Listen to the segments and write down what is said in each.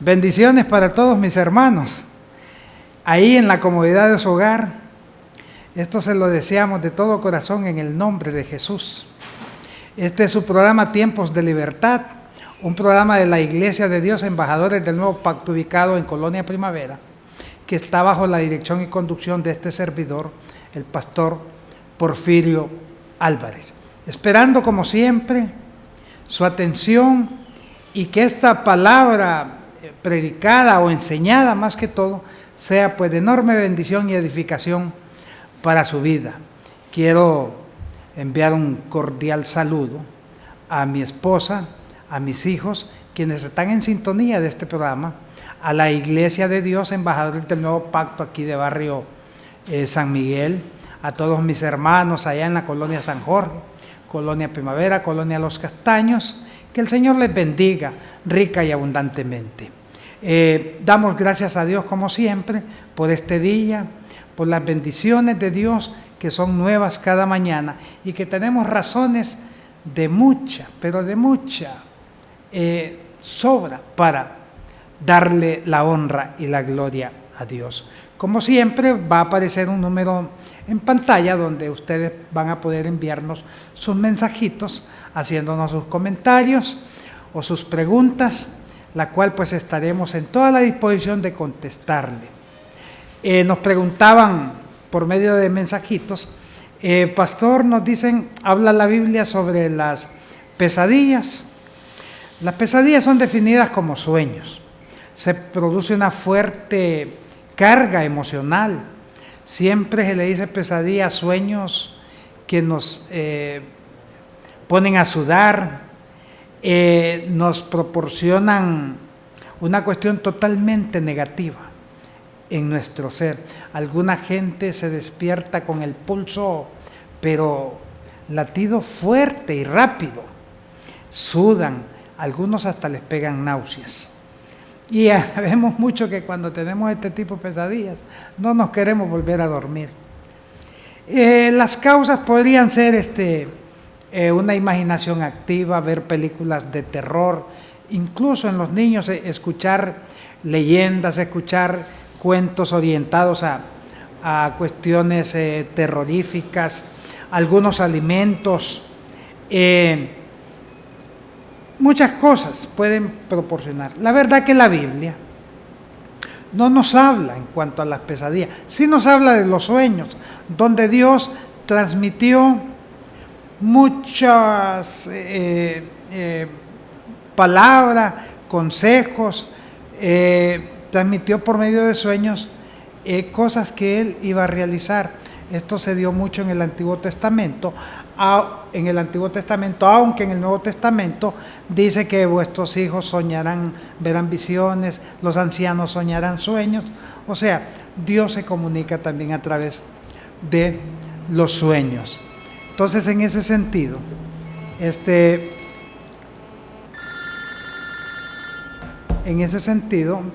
Bendiciones para todos mis hermanos, ahí en la comodidad de su hogar. Esto se lo deseamos de todo corazón en el nombre de Jesús. Este es su programa Tiempos de Libertad, un programa de la Iglesia de Dios, Embajadores del Nuevo Pacto, ubicado en Colonia Primavera, que está bajo la dirección y conducción de este servidor, el pastor Porfirio Álvarez. Esperando como siempre su atención y que esta palabra predicada o enseñada más que todo sea pues de enorme bendición y edificación para su vida. Quiero enviar un cordial saludo a mi esposa, a mis hijos, quienes están en sintonía de este programa, a la Iglesia de Dios, Embajadores del Nuevo Pacto aquí de barrio San Miguel, a todos mis hermanos allá en la Colonia San Jorge, Colonia Primavera, Colonia Los Castaños. Que el Señor les bendiga rica y abundantemente. Damos gracias a Dios como siempre por este día, por las bendiciones de Dios que son nuevas cada mañana y que tenemos razones de mucha, pero de mucha sobra para darle la honra y la gloria a Dios. Como siempre va a aparecer un número en pantalla donde ustedes van a poder enviarnos sus mensajitos, haciéndonos sus comentarios o sus preguntas, la cual pues estaremos en toda la disposición de contestarle. Nos preguntaban por medio de mensajitos, pastor, nos dicen, habla la Biblia sobre las pesadillas. Las pesadillas son definidas como sueños. Se produce una fuerte carga emocional. Siempre se le dice pesadilla a sueños que nos ponen a sudar, nos proporcionan una cuestión totalmente negativa en nuestro ser. Alguna gente se despierta con el pulso, pero latido fuerte y rápido, sudan, algunos hasta les pegan náuseas. Y vemos mucho que cuando tenemos este tipo de pesadillas no nos queremos volver a dormir. Las causas podrían ser una imaginación activa, ver películas de terror, incluso en los niños escuchar leyendas, escuchar cuentos orientados a cuestiones terroríficas, algunos alimentos, muchas cosas pueden proporcionar. La verdad que la Biblia no nos habla en cuanto a las pesadillas, sí nos habla de los sueños, donde Dios transmitió muchas palabras, consejos, transmitió por medio de sueños cosas que Él iba a realizar. Esto se dio mucho en el Antiguo Testamento, aunque en el Nuevo Testamento dice que vuestros hijos soñarán, verán visiones, los ancianos soñarán sueños. O sea, Dios se comunica también a través de los sueños. Entonces, en ese sentido,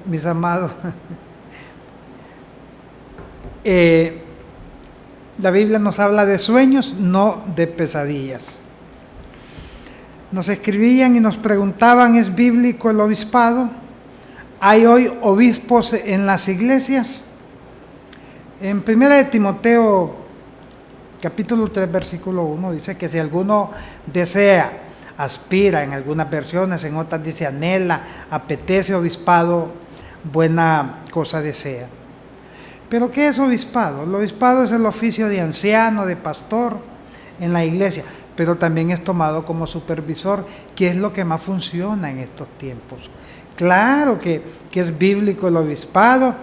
mis amados, la Biblia nos habla de sueños, no de pesadillas. Nos escribían y nos preguntaban, ¿es bíblico el obispado? ¿Hay hoy obispos en las iglesias? En 1 de Timoteo, capítulo 3, versículo 1, dice que si alguno desea, aspira, en algunas versiones, en otras dice anhela, apetece obispado, buena cosa desea. ¿Pero qué es obispado? El obispado es el oficio de anciano, de pastor en la iglesia, pero también es tomado como supervisor, que es lo que más funciona en estos tiempos. Claro que es bíblico el obispado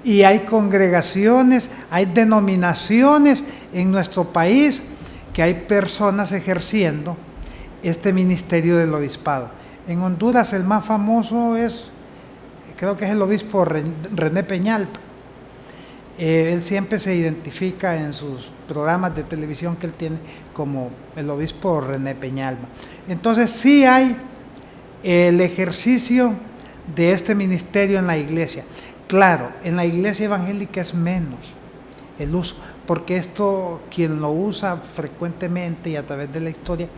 y hay congregaciones, hay denominaciones en nuestro país que hay personas ejerciendo este ministerio del obispado. En Honduras el más famoso creo que es el obispo René Peñalba. Él siempre se identifica en sus programas de televisión que él tiene como el obispo René Peñalba. Entonces sí hay el ejercicio de este ministerio en la iglesia. Claro, en la iglesia evangélica es menos el uso, porque esto quien lo usa frecuentemente y a través de la historia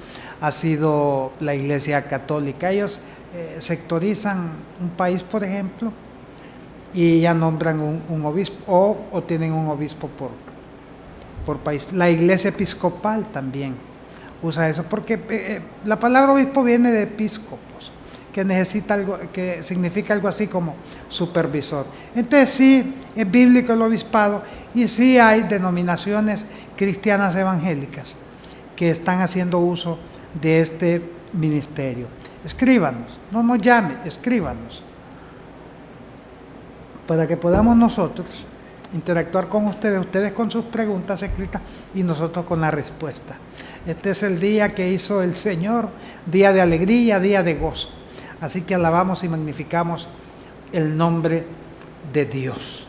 ha sido la Iglesia Católica. Ellos sectorizan un país, por ejemplo, y ya nombran un obispo o tienen un obispo por país. La Iglesia Episcopal también usa eso, porque la palabra obispo viene de episcopos, que necesita algo, que significa algo así como supervisor. Entonces sí, es bíblico el obispado y sí hay denominaciones cristianas evangélicas que están haciendo uso de este ministerio. Escríbanos, no nos llame, escríbanos, para que podamos nosotros interactuar con ustedes con sus preguntas escritas y nosotros con la respuesta. Este es el día que hizo el Señor, día de alegría, día de gozo. Así que alabamos y magnificamos el nombre de Dios.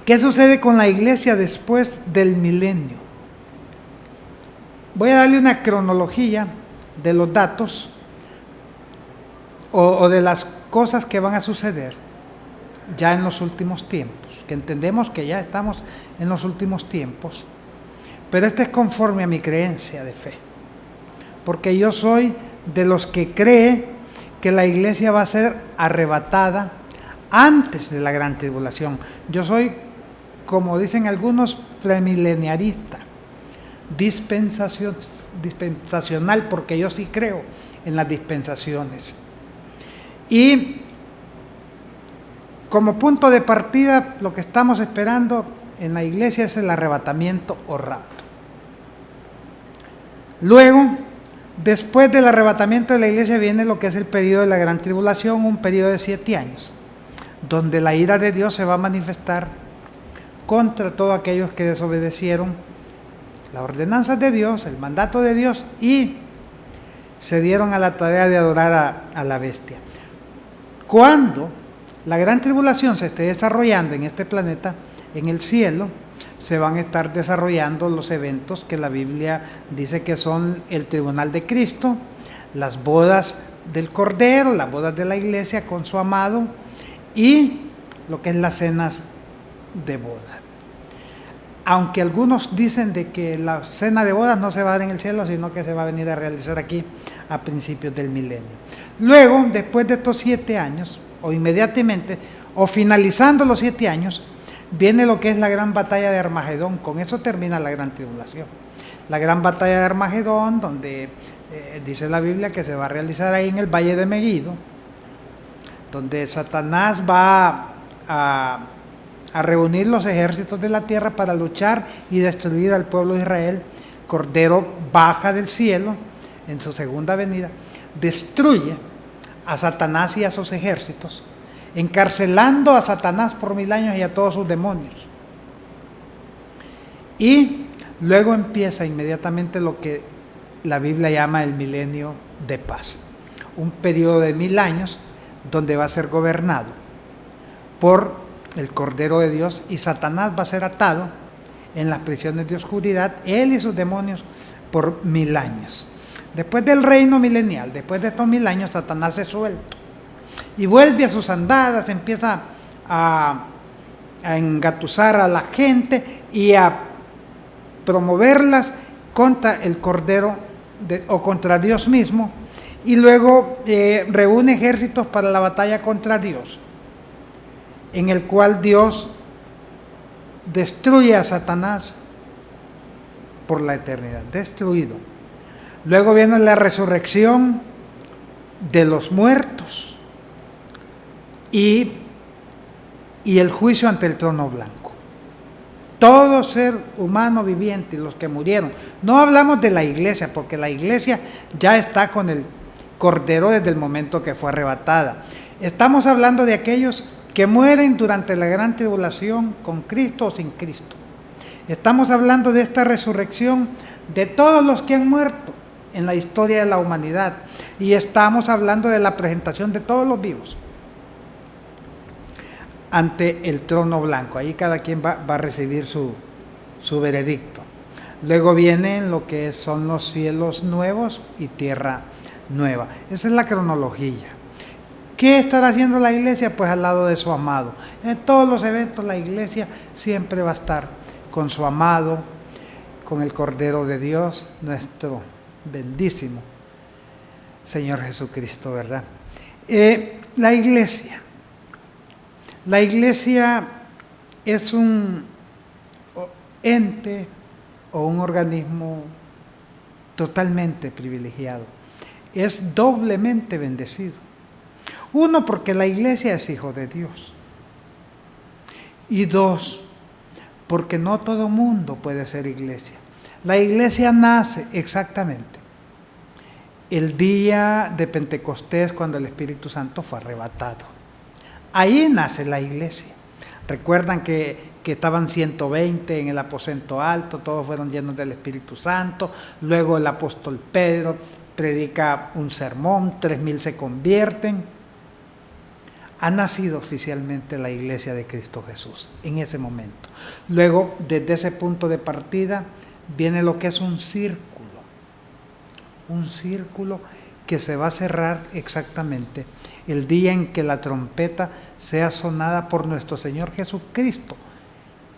¿Qué sucede con la iglesia después del milenio? Voy a darle una cronología de los datos o de las cosas que van a suceder ya en los últimos tiempos, que entendemos que ya estamos en los últimos tiempos, pero este es conforme a mi creencia de fe, porque yo soy de los que cree que la iglesia va a ser arrebatada antes de la gran tribulación. Yo soy, como dicen algunos, premileniarista, dispensacional, porque yo sí creo en las dispensaciones. Y como punto de partida, lo que estamos esperando en la iglesia es el arrebatamiento o rapto. Luego, después del arrebatamiento de la iglesia viene lo que es el periodo de la gran tribulación, un periodo de 7 años, donde la ira de Dios se va a manifestar contra todos aquellos que desobedecieron las ordenanzas de Dios, el mandato de Dios, y se dieron a la tarea de adorar a la bestia. Cuando la gran tribulación se esté desarrollando en este planeta, en el cielo, se van a estar desarrollando los eventos que la Biblia dice que son el tribunal de Cristo, las bodas del Cordero, las bodas de la iglesia con su amado y lo que es las cenas de boda. Aunque algunos dicen de que la cena de bodas no se va a dar en el cielo, sino que se va a venir a realizar aquí a principios del milenio. Luego, después de estos 7 años, o inmediatamente, o finalizando los 7 años, viene lo que es la gran batalla de Armagedón. Con eso termina la gran tribulación. La gran batalla de Armagedón, donde dice la Biblia que se va a realizar ahí en el Valle de Megiddo, donde Satanás va a reunir los ejércitos de la tierra para luchar y destruir al pueblo de Israel. Cordero baja del cielo en su segunda venida, destruye a Satanás y a sus ejércitos, encarcelando a Satanás por 1000 años y a todos sus demonios. Y luego empieza inmediatamente lo que la Biblia llama el milenio de paz, un periodo de 1000 años donde va a ser gobernado por el Cordero de Dios, y Satanás va a ser atado en las prisiones de oscuridad, él y sus demonios, por 1000 años. Después del reino milenial, después de estos 1000 años, Satanás es suelto y vuelve a sus andadas, empieza a engatusar a la gente y a promoverlas contra el Cordero o contra Dios mismo, y luego reúne ejércitos para la batalla contra Dios, en el cual Dios destruye a Satanás por la eternidad, destruido. Luego viene la resurrección de los muertos y el juicio ante el trono blanco. Todo ser humano viviente y los que murieron. No hablamos de la iglesia, porque la iglesia ya está con el Cordero desde el momento que fue arrebatada. Estamos hablando de aquellos que mueren durante la gran tribulación con Cristo o sin Cristo. Estamos hablando de esta resurrección de todos los que han muerto en la historia de la humanidad, y estamos hablando de la presentación de todos los vivos ante el trono blanco. Ahí cada quien va a recibir su veredicto. Luego vienen lo que son los cielos nuevos y tierra nueva. Esa es la cronología. ¿Qué estará haciendo la iglesia? Pues al lado de su amado. En todos los eventos la iglesia siempre va a estar con su amado, con el Cordero de Dios, nuestro bendísimo Señor Jesucristo, ¿verdad? La iglesia es un ente o un organismo totalmente privilegiado. Es doblemente bendecido. Uno, porque la iglesia es hijo de Dios. Y dos, porque no todo mundo puede ser iglesia. La iglesia nace exactamente el día de Pentecostés, cuando el Espíritu Santo fue arrebatado. Ahí nace la iglesia. Recuerdan que estaban 120 en el aposento alto, todos fueron llenos del Espíritu Santo. Luego el apóstol Pedro predica un sermón, 3,000 se convierten. Ha nacido oficialmente la iglesia de Cristo Jesús en ese momento. Luego, desde ese punto de partida, viene lo que es un círculo que se va a cerrar exactamente el día en que la trompeta sea sonada por nuestro Señor Jesucristo,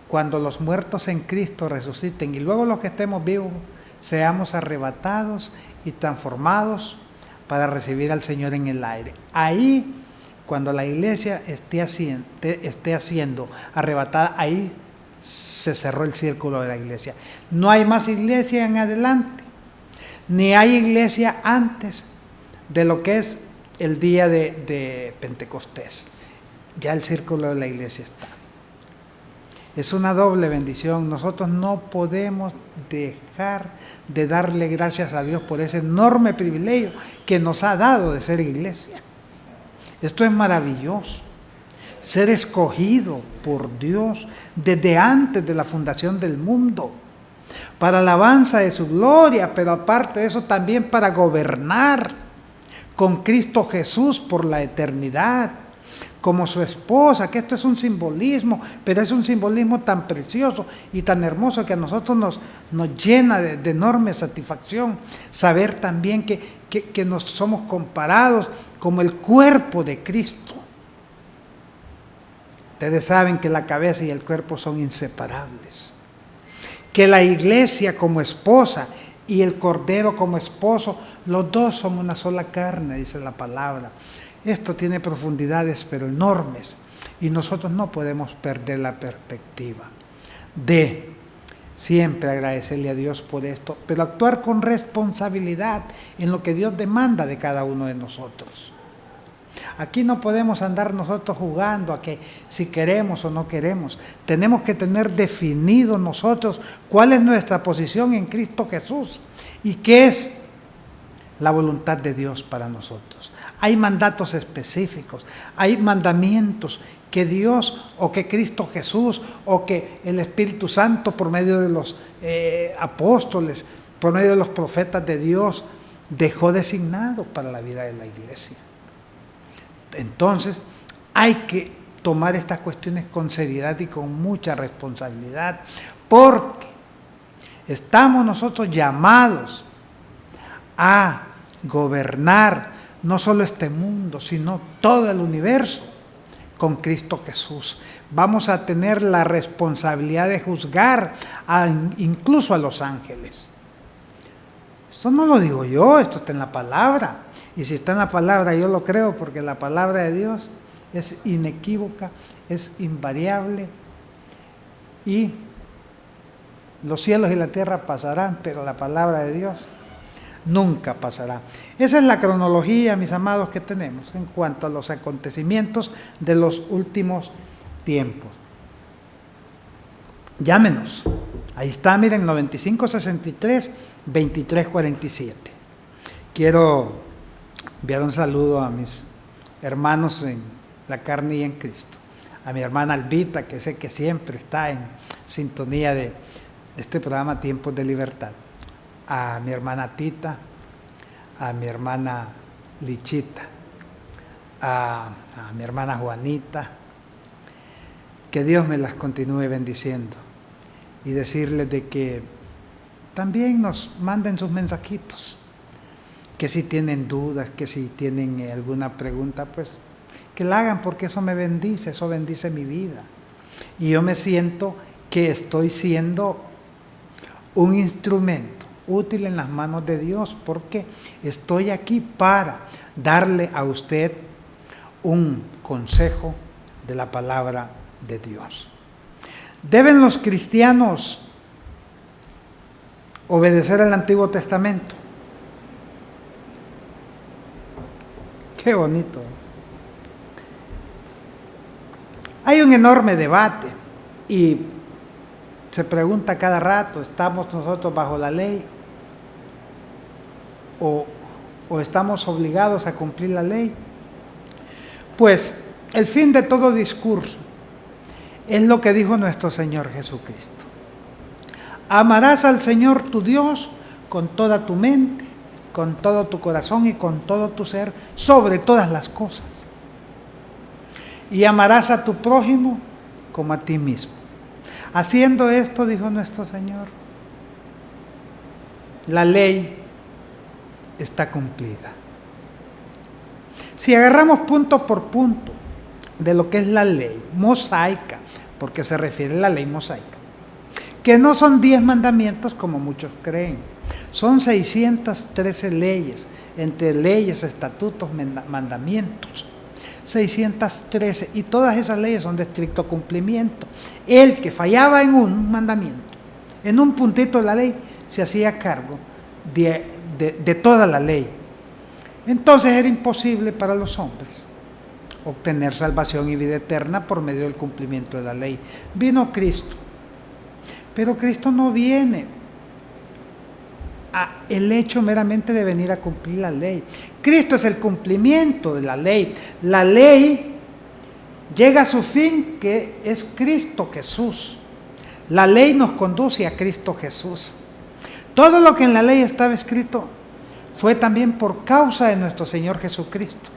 cuando los muertos en Cristo resuciten y luego los que estemos vivos seamos arrebatados y transformados para recibir al Señor en el aire. Ahí, cuando la iglesia esté siendo arrebatada, ahí se cerró el círculo de la iglesia. No hay más iglesia en adelante, ni hay iglesia antes de lo que es el día de Pentecostés. Ya el círculo de la iglesia está. Es una doble bendición. Nosotros no podemos dejar de darle gracias a Dios por ese enorme privilegio que nos ha dado de ser iglesia. Esto es maravilloso. Ser escogido por Dios desde antes de la fundación del mundo, para alabanza de su gloria, pero aparte de eso también para gobernar con Cristo Jesús por la eternidad, como su esposa, que esto es un simbolismo, pero es un simbolismo tan precioso y tan hermoso que a nosotros nos llena de enorme satisfacción saber también que nos somos comparados como el cuerpo de Cristo. Ustedes saben que la cabeza y el cuerpo son inseparables, que la iglesia como esposa y el Cordero como esposo, los dos son una sola carne, dice la palabra. Esto tiene profundidades pero enormes y nosotros no podemos perder la perspectiva de siempre agradecerle a Dios por esto, pero actuar con responsabilidad en lo que Dios demanda de cada uno de nosotros. Aquí no podemos andar nosotros jugando a que si queremos o no queremos. Tenemos que tener definido nosotros cuál es nuestra posición en Cristo Jesús y qué es la voluntad de Dios para nosotros. Hay mandatos específicos, hay mandamientos que Dios o que Cristo Jesús o que el Espíritu Santo por medio de los apóstoles, por medio de los profetas de Dios, dejó designado para la vida de la iglesia. Entonces, hay que tomar estas cuestiones con seriedad y con mucha responsabilidad, porque estamos nosotros llamados a gobernar no solo este mundo, sino todo el universo con Cristo Jesús. Vamos a tener la responsabilidad de juzgar incluso a los ángeles. Esto no lo digo yo, esto está en la palabra. Y si está en la palabra, yo lo creo, porque la palabra de Dios es inequívoca, es invariable, y los cielos y la tierra pasarán, pero la palabra de Dios nunca pasará. Esa es la cronología, mis amados, que tenemos en cuanto a los acontecimientos de los últimos tiempos. Llámenos. Ahí está, miren, 9563-2347. Quiero enviar un saludo a mis hermanos en la carne y en Cristo. A mi hermana Albita, que sé que siempre está en sintonía de este programa Tiempos de Libertad. A mi hermana Tita, a mi hermana Lichita, a mi hermana Juanita. Que Dios me las continúe bendiciendo y decirles de que también nos manden sus mensajitos, que si tienen dudas, que si tienen alguna pregunta, pues que la hagan, porque eso me bendice, eso bendice mi vida. Y yo me siento que estoy siendo un instrumento útil en las manos de Dios, porque estoy aquí para darle a usted un consejo de la palabra de Dios. ¿Deben los cristianos obedecer el Antiguo Testamento? Qué bonito. Hay un enorme debate y se pregunta cada rato, ¿estamos nosotros bajo la ley? ¿O estamos obligados a cumplir la ley? Pues el fin de todo discurso es lo que dijo nuestro Señor Jesucristo. Amarás al Señor tu Dios con toda tu mente, con todo tu corazón y con todo tu ser, sobre todas las cosas. Y amarás a tu prójimo como a ti mismo. Haciendo esto, dijo nuestro Señor, la ley está cumplida. Si agarramos punto por punto de lo que es la ley mosaica, porque se refiere a la ley mosaica, que no son 10 mandamientos como muchos creen, son 613 leyes, entre leyes, estatutos, mandamientos, 613, y todas esas leyes son de estricto cumplimiento. El que fallaba en un mandamiento, en un puntito de la ley, se hacía cargo de toda la ley. Entonces era imposible para los hombres obtener salvación y vida eterna por medio del cumplimiento de la ley. Vino Cristo, pero Cristo no viene a el hecho meramente de venir a cumplir la ley. Cristo es el cumplimiento de la ley. La ley llega a su fin, que es Cristo Jesús. La ley nos conduce a Cristo Jesús. Todo lo que en la ley estaba escrito fue también por causa de nuestro Señor Jesucristo.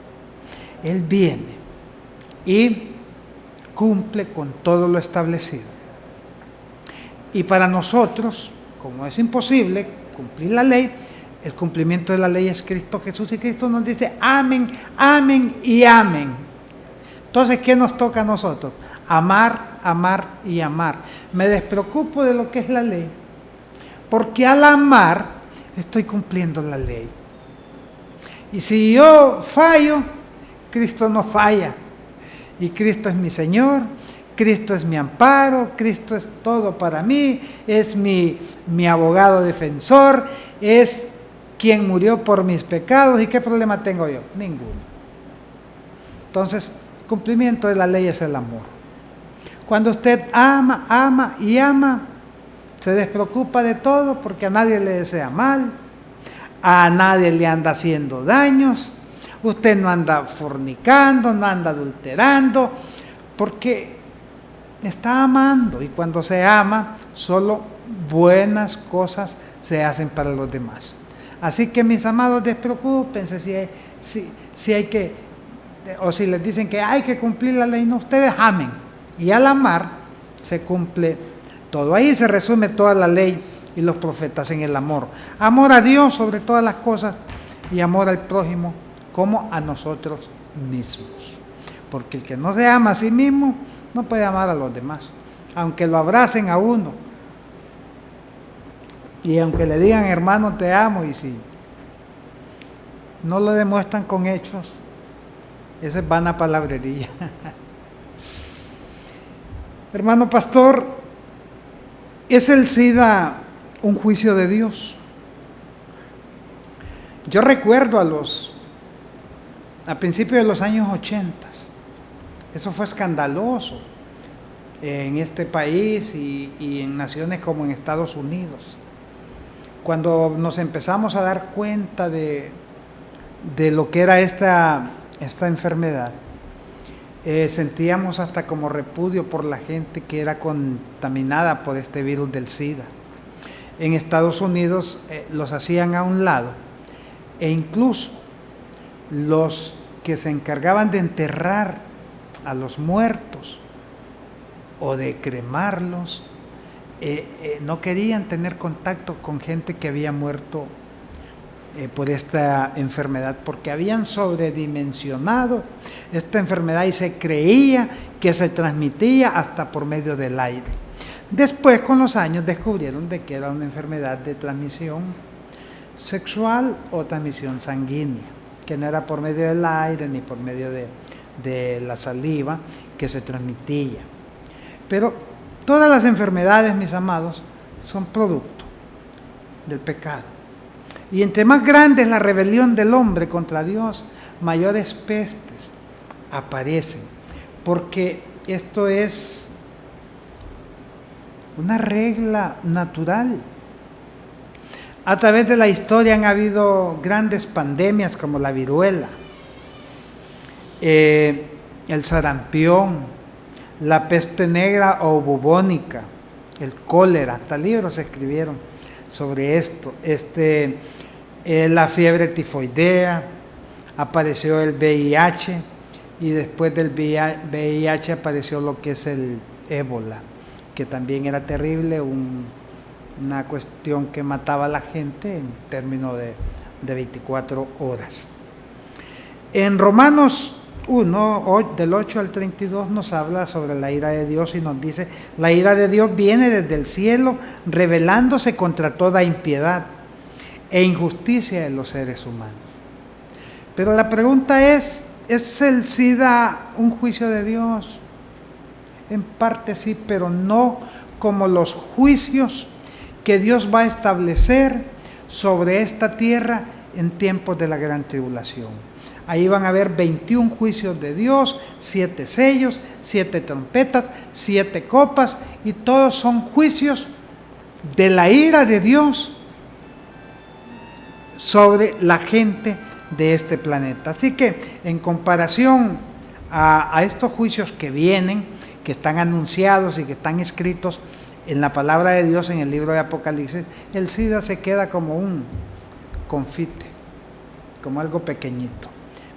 Él viene y cumple con todo lo establecido. Y para nosotros, como es imposible cumplir la ley, el cumplimiento de la ley es Cristo Jesús, y Cristo nos dice amén, amén y amén. Entonces, ¿qué nos toca a nosotros? Amar, amar y amar. Me despreocupo de lo que es la ley, porque al amar estoy cumpliendo la ley. Y si yo fallo, Cristo no falla. Y Cristo es mi Señor, Cristo es mi amparo, Cristo es todo para mí, es mi abogado defensor, es quien murió por mis pecados. ¿Y qué problema tengo yo? Ninguno. Entonces, el cumplimiento de la ley es el amor. Cuando usted ama, ama y ama, se despreocupa de todo, porque a nadie le desea mal, a nadie le anda haciendo daños, usted no anda fornicando, no anda adulterando, porque está amando, y cuando se ama, solo buenas cosas se hacen para los demás. Así que, mis amados, despreocúpense si hay que, o si les dicen que hay que cumplir la ley. No, ustedes amen, y al amar se cumple todo. Ahí se resume toda la ley y los profetas, en el amor. Amor a Dios sobre todas las cosas, y amor al prójimo como a nosotros mismos. Porque el que no se ama a sí mismo no puede amar a los demás, aunque lo abracen a uno, y aunque le digan hermano te amo, y si no lo demuestran con hechos, esa es vana palabrería. Hermano pastor, ¿es el SIDA un juicio de Dios? Yo recuerdo a principios de los años 80, eso fue escandaloso en este país y en naciones como en Estados Unidos. Cuando nos empezamos a dar cuenta de lo que era esta enfermedad, sentíamos hasta como repudio por la gente que era contaminada por este virus del SIDA. En Estados Unidos los hacían a un lado, e incluso los que se encargaban de enterrar a los muertos o de cremarlos, no querían tener contacto con gente que había muerto por esta enfermedad, porque habían sobredimensionado esta enfermedad y se creía que se transmitía hasta por medio del aire. Después, con los años, descubrieron de que era una enfermedad de transmisión sexual o transmisión sanguínea, que no era por medio del aire ni por medio de la saliva que se transmitía. Pero todas las enfermedades, mis amados, son producto del pecado. Y entre más grande es la rebelión del hombre contra Dios, mayores pestes aparecen, porque esto es una regla natural. A través de la historia han habido grandes pandemias como la viruela, el sarampión, la peste negra o bubónica, el cólera. Hasta libros se escribieron sobre esto. La fiebre tifoidea, apareció el VIH y después del VIH apareció lo que es el ébola, que también era terrible, una cuestión que mataba a la gente en términos de 24 horas. En Romanos 1, del 8 al 32 nos habla sobre la ira de Dios y nos dice: la ira de Dios viene desde el cielo, rebelándose contra toda impiedad e injusticia de los seres humanos. Pero la pregunta ¿es el SIDA un juicio de Dios? En parte sí, pero no como los juicios que Dios va a establecer sobre esta tierra en tiempos de la gran tribulación. Ahí van a haber 21 juicios de Dios, 7 sellos, 7 trompetas, 7 copas, y todos son juicios de la ira de Dios sobre la gente de este planeta. Así que en comparación a estos juicios que vienen, que están anunciados y que están escritos en la palabra de Dios en el libro de Apocalipsis, el SIDA se queda como un confite, como algo pequeñito.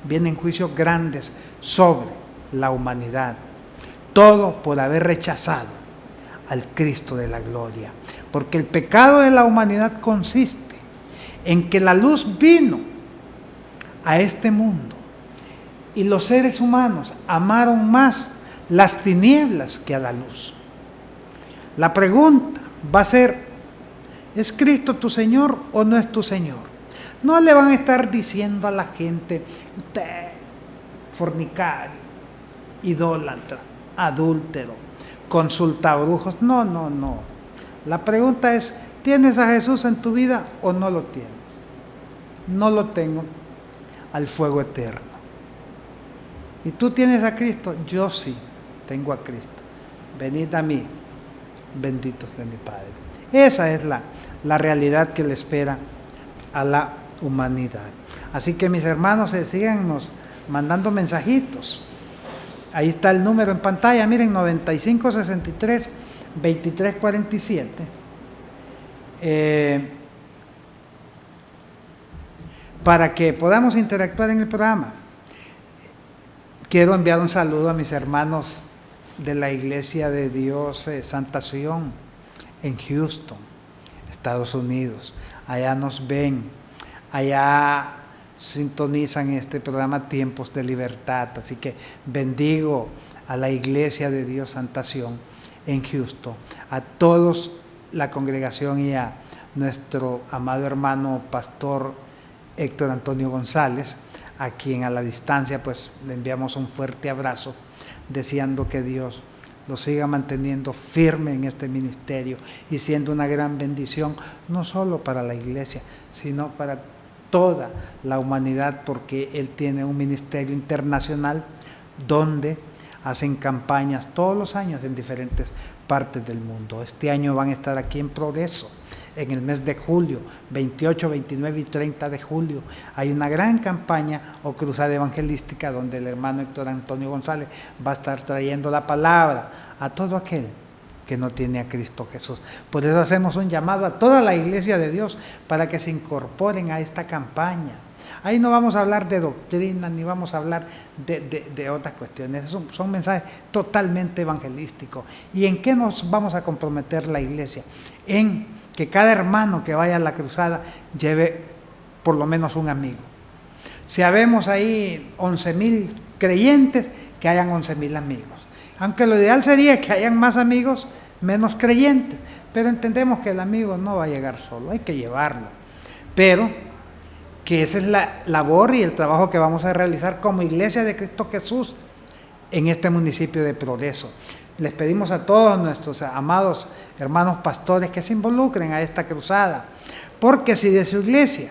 Vienen juicios grandes sobre la humanidad, todo por haber rechazado al Cristo de la gloria, porque el pecado de la humanidad consiste en que la luz vino a este mundo y los seres humanos amaron más las tinieblas que a la luz. La pregunta va a ser: ¿es Cristo tu Señor o no es tu Señor? No le van a estar diciendo a la gente: usted, fornicario, idólatra, adúltero, consulta brujos. No. La pregunta es: ¿tienes a Jesús en tu vida o no lo tienes? No lo tengo, al fuego eterno. ¿Y tú tienes a Cristo? Yo sí tengo a Cristo. Venid a mí, benditos de mi Padre. Esa es la realidad que le espera a la humanidad. Así que, mis hermanos, síganos mandando mensajitos. Ahí está el número en pantalla, miren, 9563-2347. Para que podamos interactuar en el programa. Quiero enviar un saludo a mis hermanos de la Iglesia de Dios Santa Sion en Houston, Estados Unidos. Allá nos ven, allá sintonizan este programa Tiempos de Libertad. Así que bendigo a la Iglesia de Dios Santa Sion en Houston, a todos la congregación y a nuestro amado hermano pastor Héctor Antonio González, a quien a la distancia pues le enviamos un fuerte abrazo, deseando que Dios lo siga manteniendo firme en este ministerio y siendo una gran bendición, no solo para la iglesia, sino para toda la humanidad, porque él tiene un ministerio internacional donde hacen campañas todos los años en diferentes partes del mundo. Este año van a estar aquí en Progreso, en el mes de julio, 28, 29 y 30 de julio. Hay una gran campaña o cruzada evangelística donde el hermano Héctor Antonio González va a estar trayendo la palabra a todo aquel que no tiene a Cristo Jesús. Por eso hacemos un llamado a toda la iglesia de Dios para que se incorporen a esta campaña. Ahí no vamos a hablar de doctrina, ni vamos a hablar de otras cuestiones. Son mensajes totalmente evangelísticos. ¿Y en qué nos vamos a comprometer la iglesia? En que cada hermano que vaya a la cruzada lleve por lo menos un amigo. Si habemos ahí 11,000 creyentes, que hayan 11,000 amigos. Aunque lo ideal sería que hayan más amigos menos creyentes, pero entendemos que el amigo no va a llegar solo, hay que llevarlo. Pero que esa es la labor y el trabajo que vamos a realizar como Iglesia de Cristo Jesús en este municipio de Progreso. Les pedimos a todos nuestros amados hermanos pastores que se involucren a esta cruzada, porque si de su iglesia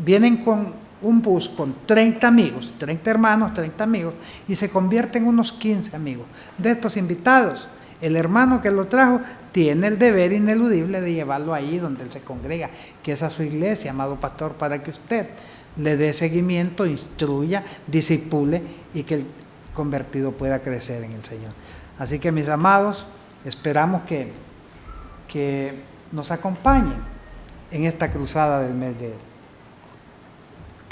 vienen con un bus con 30 amigos, 30 hermanos, 30 amigos, y se convierten en unos 15 amigos de estos invitados, el hermano que lo trajo tiene el deber ineludible de llevarlo ahí donde él se congrega, que es a su iglesia, amado pastor, para que usted le dé seguimiento, instruya, disipule y que el convertido pueda crecer en el Señor. Así que, mis amados, esperamos que nos acompañen en esta cruzada del mes de...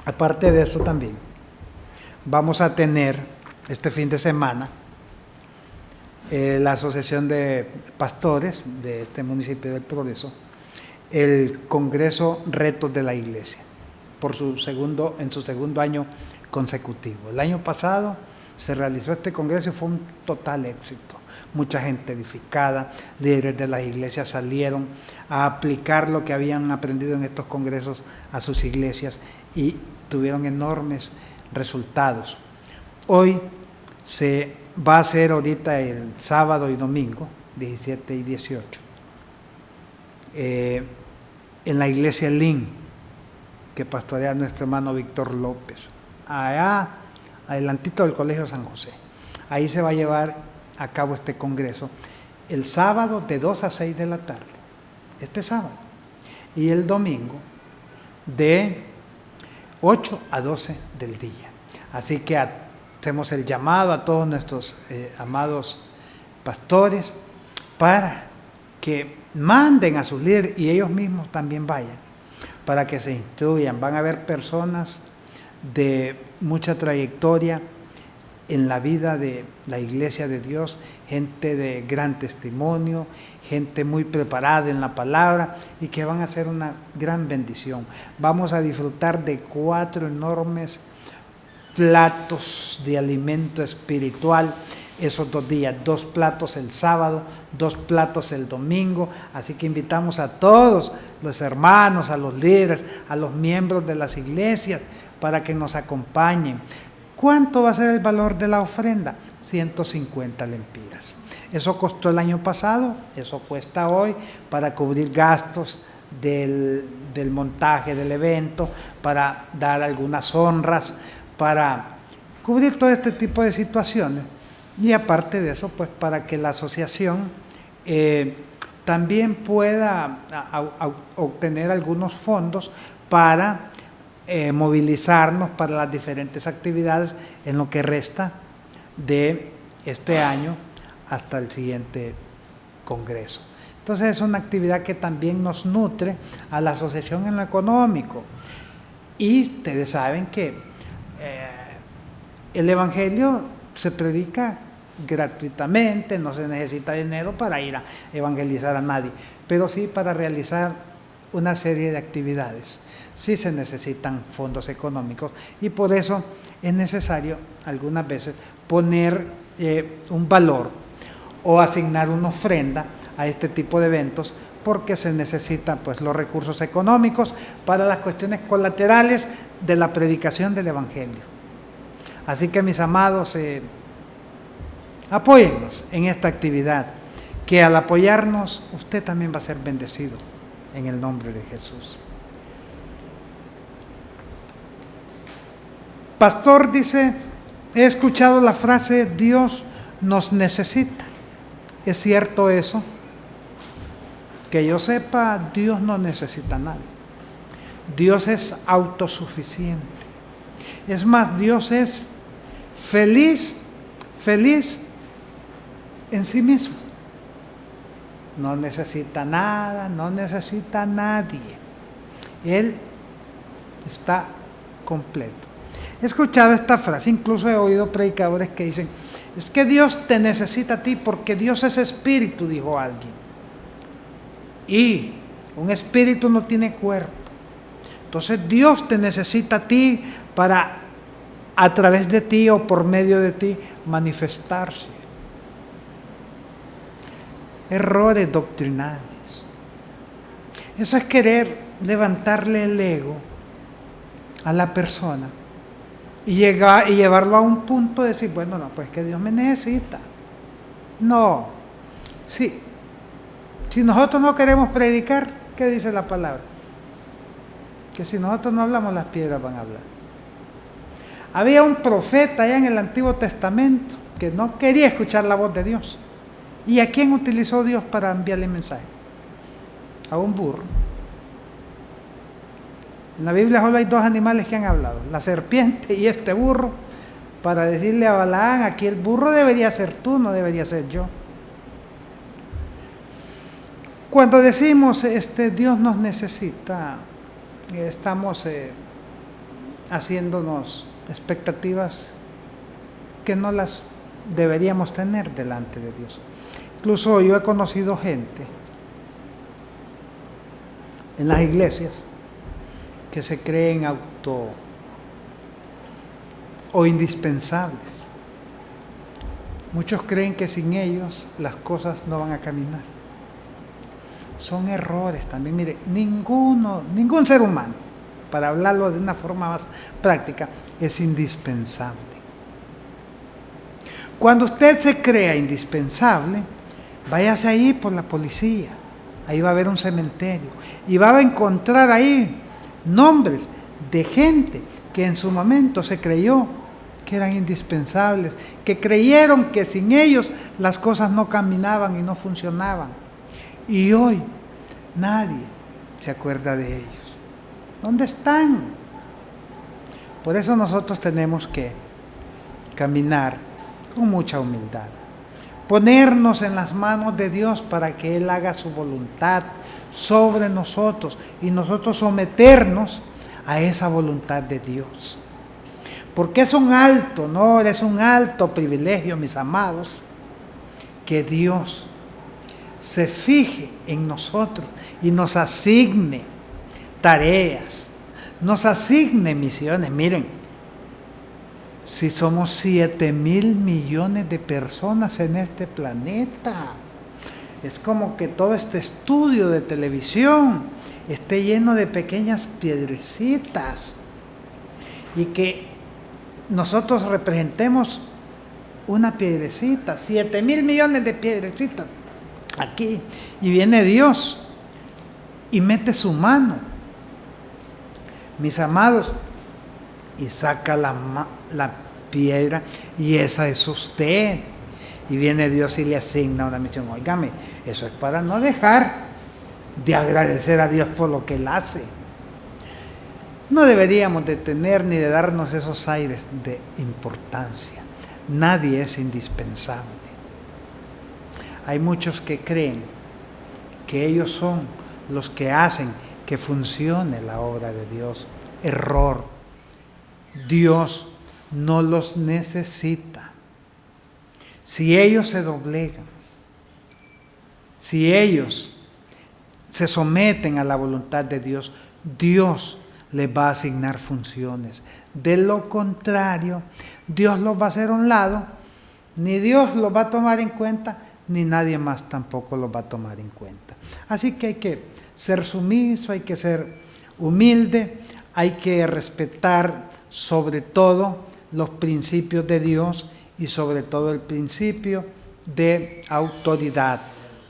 Aparte de eso también, vamos a tener este fin de semana la Asociación de Pastores de este municipio del Progreso, el Congreso Retos de la Iglesia, en su segundo año consecutivo. El año pasado se realizó este congreso y fue un total éxito. Mucha gente edificada, líderes de las iglesias salieron a aplicar lo que habían aprendido en estos congresos a sus iglesias y tuvieron enormes resultados. Hoy se va a hacer ahorita el sábado y domingo, 17 y 18, en la iglesia LIN, que pastorea nuestro hermano Víctor López, allá adelantito del Colegio San José. Ahí se va a llevar a cabo este congreso el sábado de 2 a 6 de la tarde, este sábado, y el domingo de 8 a 12 del día. Así que hacemos el llamado a todos nuestros amados pastores para que manden a sus líderes y ellos mismos también vayan, para que se instruyan. Van a haber personas de mucha trayectoria en la vida de la Iglesia de Dios, gente de gran testimonio, gente muy preparada en la palabra y que van a ser una gran bendición. Vamos a disfrutar de 4 enormes platos de alimento espiritual esos 2 días, 2 platos el sábado, 2 platos el domingo, así que invitamos a todos los hermanos, a los líderes, a los miembros de las iglesias para que nos acompañen. ¿Cuánto va a ser el valor de la ofrenda? 150 lempiras. Eso costó el año pasado, eso cuesta hoy para cubrir gastos del montaje del evento, para dar algunas honras, para cubrir todo este tipo de situaciones. Y aparte de eso, pues para que la asociación también pueda obtener algunos fondos para movilizarnos para las diferentes actividades en lo que resta de este año hasta el siguiente congreso. Entonces es una actividad que también nos nutre a la asociación en lo económico. Y ustedes saben que el Evangelio se predica gratuitamente, no se necesita dinero para ir a evangelizar a nadie, pero sí para realizar una serie de actividades. Sí se necesitan fondos económicos y por eso es necesario algunas veces poner un valor o asignar una ofrenda a este tipo de eventos porque se necesitan pues los recursos económicos para las cuestiones colaterales de la predicación del Evangelio. Así que, mis amados, apóyennos en esta actividad, que al apoyarnos usted también va a ser bendecido en el nombre de Jesús. Pastor dice, he escuchado la frase Dios nos necesita. ¿Es cierto eso? Que yo sepa, Dios no necesita a nadie. Dios es autosuficiente. Es más, Dios es feliz en sí mismo. No necesita nada, no necesita a nadie. Él está completo. He escuchado esta frase, incluso he oído predicadores que dicen, es que Dios te necesita a ti porque Dios es espíritu, dijo alguien. Y un espíritu no tiene cuerpo. Entonces Dios te necesita a ti para, a través de ti o por medio de ti, manifestarse. errores doctrinales. Eso es querer levantarle el ego a la persona y llevarlo a un punto de decir, bueno, no, pues que Dios me necesita. No, sí. Si nosotros no queremos predicar, ¿qué dice la palabra? Que si nosotros no hablamos, las piedras van a hablar. Había un profeta allá en el Antiguo Testamento que no quería escuchar la voz de Dios. ¿Y a quién utilizó Dios para enviarle mensaje? A un burro. En la Biblia solo hay dos animales que han hablado, la serpiente y este burro, para decirle a Balaán, aquí el burro debería ser tú, no debería ser yo. Cuando decimos Dios nos necesita, estamos haciéndonos expectativas que no las deberíamos tener delante de Dios. Incluso yo he conocido gente en las iglesias que se creen o indispensables. Muchos creen que sin ellos las cosas no van a caminar. Son errores también. Mire, ningún ser humano, para hablarlo de una forma más práctica, es indispensable. Cuando usted se crea indispensable, váyase ahí por la policía. Ahí va a haber un cementerio y va a encontrar ahí nombres de gente que en su momento se creyó que eran indispensables, que creyeron que sin ellos las cosas no caminaban y no funcionaban. Y hoy nadie se acuerda de ellos. ¿Dónde están? Por eso nosotros tenemos que caminar con mucha humildad, ponernos en las manos de Dios para que Él haga su voluntad sobre nosotros y nosotros someternos a esa voluntad de Dios. Porque es un alto honor, es un alto privilegio, mis amados, que Dios se fije en nosotros y nos asigne tareas, nos asigne misiones. Miren, si somos 7,000 millones de personas en este planeta, es como que todo este estudio de televisión esté lleno de pequeñas piedrecitas y que nosotros representemos una piedrecita, 7,000 millones de piedrecitas aquí, y viene Dios y mete su mano, mis amados, y saca la piedra, y esa es usted, y viene Dios y le asigna una misión. Óigame, eso es para no dejar de agradecer a Dios por lo que Él hace. No deberíamos de tener ni de darnos esos aires de importancia. Nadie es indispensable. Hay muchos que creen que ellos son los que hacen que funcione la obra de Dios. Error. Dios no los necesita. Si ellos se doblegan, si ellos se someten a la voluntad de Dios, Dios les va a asignar funciones. De lo contrario, Dios los va a hacer a un lado, ni Dios los va a tomar en cuenta, ni nadie más tampoco los va a tomar en cuenta. Así que hay que ser sumiso, hay que ser humilde, hay que respetar sobre todo los principios de Dios y sobre todo el principio de autoridad,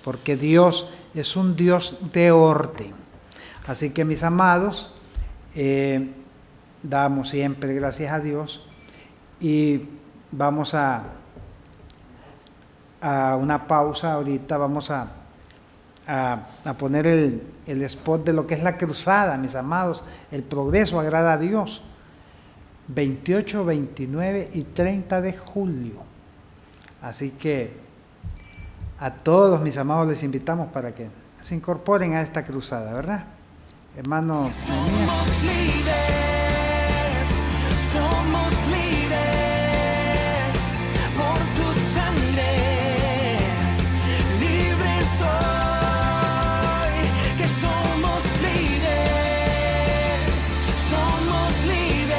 porque Dios es un Dios de orden. Así que, mis amados, damos siempre gracias a Dios y vamos a una pausa ahorita. Vamos a poner el spot de lo que es la cruzada, mis amados. El progreso agrada a Dios. 28, 29 y 30 de julio. Así que a todos, mis amados, les invitamos para que se incorporen a esta cruzada, ¿verdad? Hermano, Somos líderes por tu sangre, libre soy, que somos líderes, somos líderes,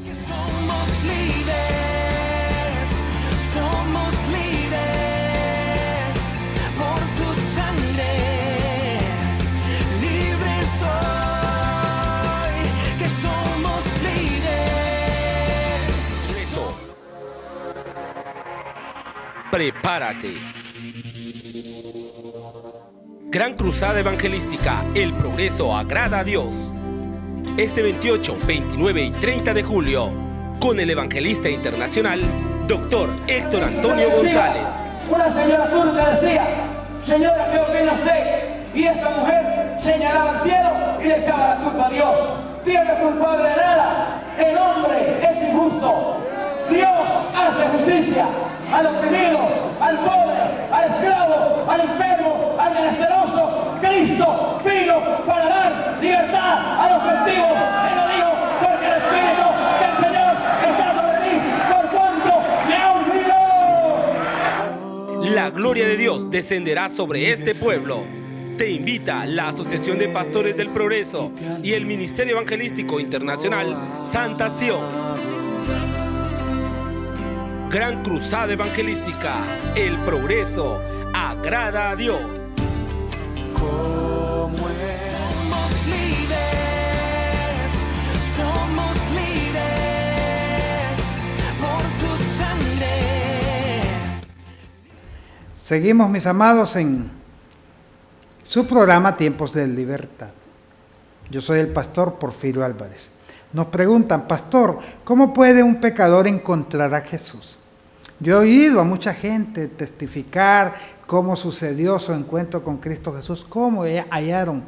que somos líderes. Prepárate. Gran Cruzada Evangelística, el progreso agrada a Dios. Este 28, 29 y 30 de julio, con el evangelista internacional, Dr. Héctor Antonio González. Una señora turca decía: señora, ¿qué opina usted? Y esta mujer señalaba al cielo y le echaba la culpa a Dios. Dios no es culpable de nada. El hombre es injusto. Dios hace justicia al oprimido, al pobre, al esclavo, al enfermo, al menesteroso. Cristo vino para dar libertad a los cautivos. Él lo dijo: porque el Espíritu del Señor está sobre mí, por cuanto me ha ungido. La gloria de Dios descenderá sobre este pueblo. Te invita la Asociación de Pastores del Progreso y el Ministerio Evangelístico Internacional Santa Sion. Gran Cruzada Evangelística, el progreso agrada a Dios. Somos líderes por tu sangre. Seguimos, mis amados, en su programa Tiempos de Libertad. Yo soy el pastor Porfirio Álvarez. Nos preguntan: pastor, ¿cómo puede un pecador encontrar a Jesús? Yo he oído a mucha gente testificar cómo sucedió su encuentro con Cristo Jesús, cómo hallaron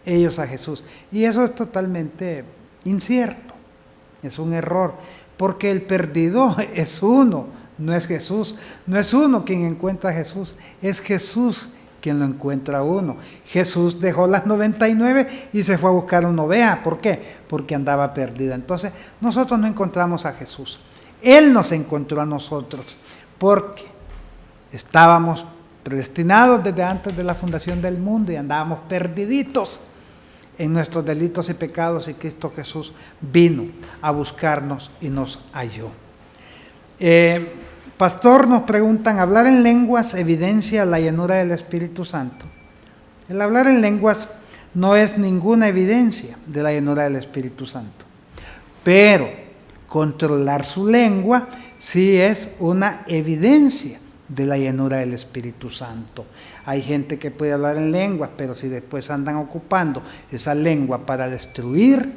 ellos a Jesús. Y eso es totalmente incierto, es un error, porque el perdido es uno, no es Jesús. No es uno quien encuentra a Jesús, es Jesús quien lo encuentra a uno. Jesús dejó las 99 y se fue a buscar una oveja. ¿Por qué? Porque andaba perdida. Entonces, nosotros no encontramos a Jesús. Él nos encontró a nosotros, porque estábamos predestinados desde antes de la fundación del mundo y andábamos perdiditos en nuestros delitos y pecados, y Cristo Jesús vino a buscarnos y nos halló. Pastor, nos preguntan: ¿hablar en lenguas evidencia la llenura del Espíritu Santo? El hablar en lenguas no es ninguna evidencia de la llenura del Espíritu Santo, pero controlar su lengua sí es una evidencia de la llenura del Espíritu Santo. Hay gente que puede hablar en lenguas, pero si después andan ocupando esa lengua para destruir,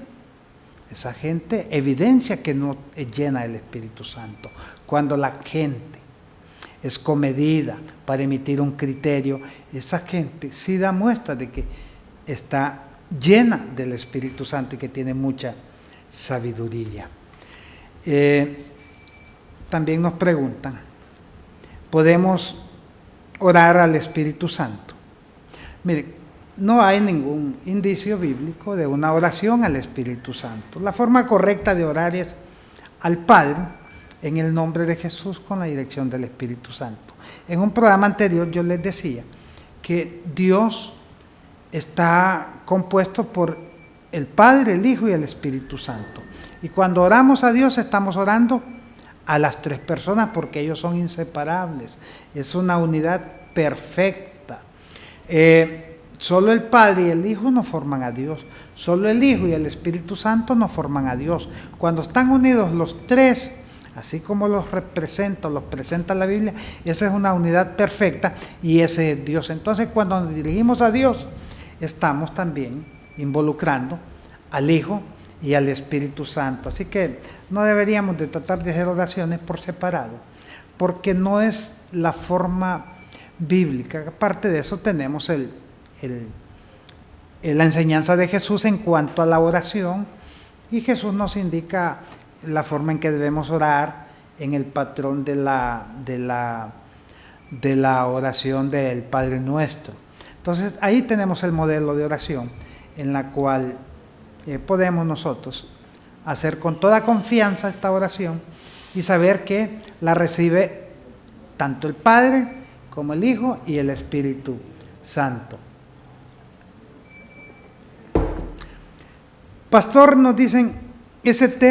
esa gente evidencia que no es llena del Espíritu Santo. Cuando la gente es comedida para emitir un criterio, esa gente sí da muestra de que está llena del Espíritu Santo y que tiene mucha sabiduría. También nos preguntan: ¿podemos orar al Espíritu Santo? Mire, no hay ningún indicio bíblico de una oración al Espíritu Santo. La forma correcta de orar es al Padre en el nombre de Jesús con la dirección del Espíritu Santo. En un programa anterior yo les decía que Dios está compuesto por el Padre, el Hijo y el Espíritu Santo. Y cuando oramos a Dios estamos orando a las tres personas, porque ellos son inseparables. Es una unidad perfecta. Solo el Padre y el Hijo no forman a Dios. Solo el Hijo y el Espíritu Santo no forman a Dios. Cuando están unidos los tres, así como los presenta la Biblia, esa es una unidad perfecta y ese es Dios. Entonces, cuando nos dirigimos a Dios, estamos también involucrando al Hijo y al Espíritu Santo. Así que no deberíamos de tratar de hacer oraciones por separado, porque no es la forma bíblica. Aparte de eso, tenemos la enseñanza de Jesús en cuanto a la oración, y Jesús nos indica la forma en que debemos orar en el patrón de la oración del Padre Nuestro. Entonces, ahí tenemos el modelo de oración en la cual podemos nosotros hacer con toda confianza esta oración y saber que la recibe tanto el Padre como el Hijo y el Espíritu Santo. Pastor, nos dicen, es eterno